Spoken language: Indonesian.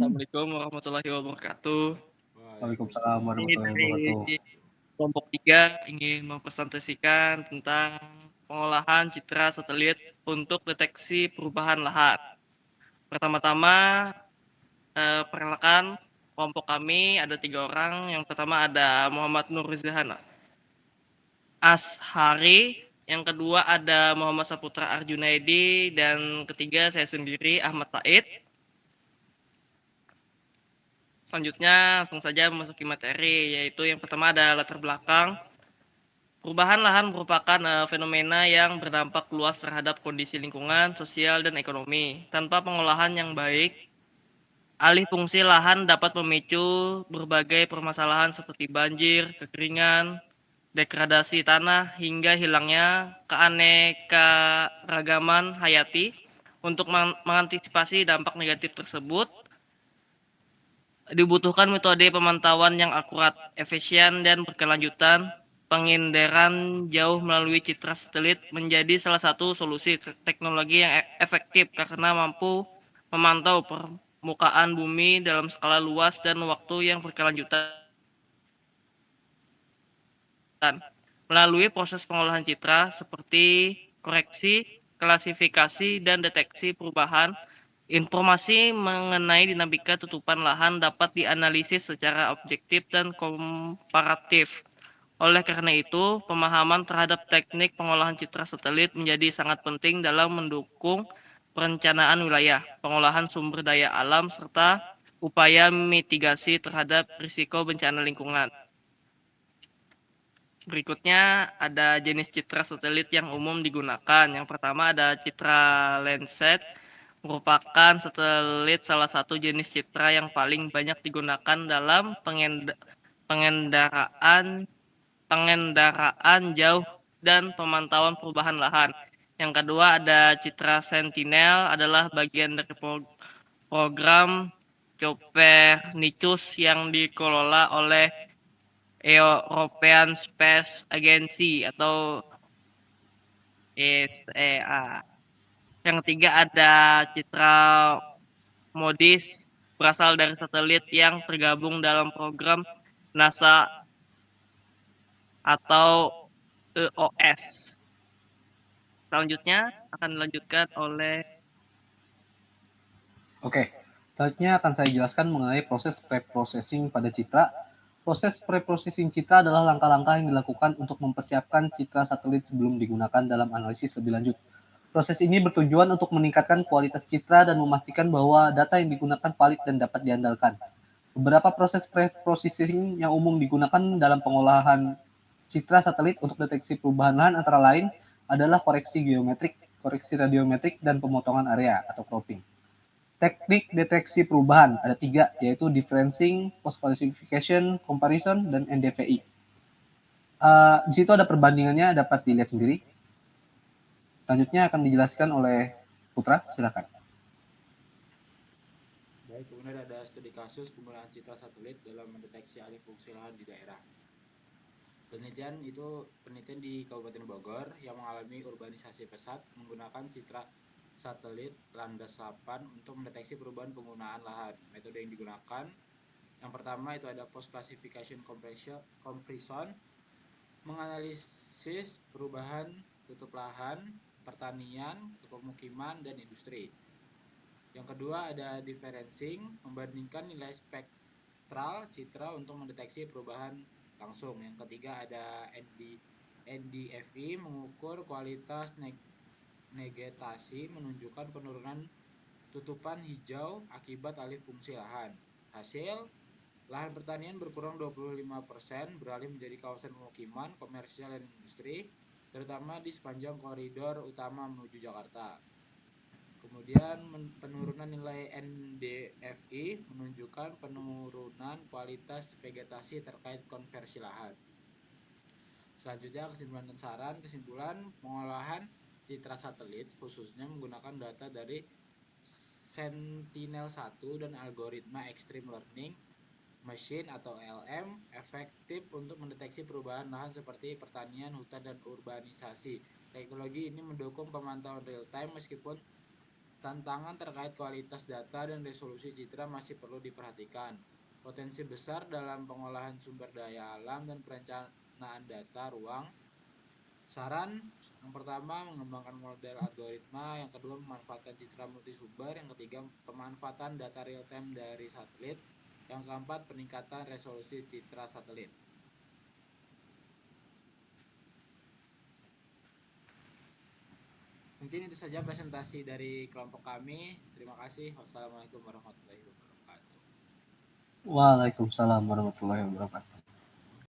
Assalamualaikum warahmatullahi wabarakatuh. Waalaikumsalam Ini warahmatullahi dari wabarakatuh. kelompok 3 ingin mempresentasikan tentang pengolahan citra satelit untuk deteksi perubahan lahan. Pertama-tama, perkenalkan kelompok kami ada 3 orang. Yang pertama ada Muhammad Nurrizhan Ashari, yang kedua ada Muhammad Saputra Arjunaidi, dan ketiga saya sendiri Ahmad Said. Selanjutnya langsung saja memasuki materi, yaitu yang pertama ada latar belakang. Perubahan lahan merupakan fenomena yang berdampak luas terhadap kondisi lingkungan, sosial, dan ekonomi. Tanpa pengolahan yang baik, alih fungsi lahan dapat memicu berbagai permasalahan seperti banjir, kekeringan, degradasi tanah, hingga hilangnya keanekaragaman hayati. Untuk mengantisipasi dampak negatif tersebut, dibutuhkan metode pemantauan yang akurat, efisien, dan berkelanjutan. Penginderan jauh melalui citra satelit menjadi salah satu solusi teknologi yang efektif karena mampu memantau permukaan bumi dalam skala luas dan waktu yang berkelanjutan. Melalui proses pengolahan citra seperti koreksi, klasifikasi, dan deteksi perubahan, informasi mengenai dinamika tutupan lahan dapat dianalisis secara objektif dan komparatif. Oleh karena itu, pemahaman terhadap teknik pengolahan citra satelit menjadi sangat penting dalam mendukung perencanaan wilayah, pengolahan sumber daya alam, serta upaya mitigasi terhadap risiko bencana lingkungan. Berikutnya ada jenis citra satelit yang umum digunakan. Yang pertama ada citra Landsat, merupakan satelit salah satu jenis citra yang paling banyak digunakan dalam pengendaraan pengendaraan jauh dan pemantauan perubahan lahan. Yang kedua ada citra Sentinel, adalah bagian dari program Copernicus yang dikelola oleh European Space Agency atau ESA. Yang ketiga ada citra MODIS, berasal dari satelit yang tergabung dalam program NASA atau EOS. Selanjutnya akan dilanjutkan oleh Oke, selanjutnya akan saya jelaskan mengenai proses pre-processing pada citra. Proses pre-processing citra adalah langkah-langkah yang dilakukan untuk mempersiapkan citra satelit sebelum digunakan dalam analisis lebih lanjut. Proses ini bertujuan untuk meningkatkan kualitas citra dan memastikan bahwa data yang digunakan valid dan dapat diandalkan. Beberapa proses pre-processing yang umum digunakan dalam pengolahan citra satelit untuk deteksi perubahan lahan antara lain adalah koreksi geometrik, koreksi radiometrik, dan pemotongan area atau cropping. Teknik deteksi perubahan ada 3, yaitu differencing, post classification, comparison, dan NDVI. Di situ ada perbandingannya, dapat dilihat sendiri. Selanjutnya akan dijelaskan oleh Putra, silakan. Baik, kemudian ada studi kasus penggunaan citra satelit dalam mendeteksi alih fungsi lahan di daerah. Penelitian di Kabupaten Bogor yang mengalami urbanisasi pesat menggunakan citra satelit landas 8 untuk mendeteksi perubahan penggunaan lahan. Metode yang digunakan yang pertama itu ada post classification compression, menganalisis perubahan tutup lahan, pertanian, pemukiman, dan industri. Yang kedua ada differencing, membandingkan nilai spektral citra untuk mendeteksi perubahan langsung. Yang ketiga ada NDFI, mengukur kualitas vegetasi, menunjukkan penurunan tutupan hijau akibat alih fungsi lahan. Hasil, lahan pertanian berkurang 25%, beralih menjadi kawasan pemukiman, komersial, dan industri, terutama di sepanjang koridor utama menuju Jakarta. Kemudian penurunan nilai NDFI menunjukkan penurunan kualitas vegetasi terkait konversi lahan. Selanjutnya kesimpulan dan saran. Kesimpulan, pengolahan citra satelit khususnya menggunakan data dari Sentinel-1 dan algoritma Extreme Learning Machine atau LM efektif untuk mendeteksi perubahan lahan seperti pertanian, hutan, dan urbanisasi. Teknologi ini mendukung pemantauan real time meskipun Tantangan terkait kualitas data dan resolusi citra masih perlu diperhatikan. Potensi besar dalam pengolahan sumber daya alam dan perencanaan data ruang. Saran yang pertama, mengembangkan model algoritma. Yang kedua, memanfaatkan citra multisumber. Yang ketiga, pemanfaatan data real time dari satelit. Yang keempat, peningkatan resolusi citra satelit. Mungkin itu saja presentasi dari kelompok kami. Terima kasih. Wassalamualaikum warahmatullahi wabarakatuh. Waalaikumsalam warahmatullahi wabarakatuh.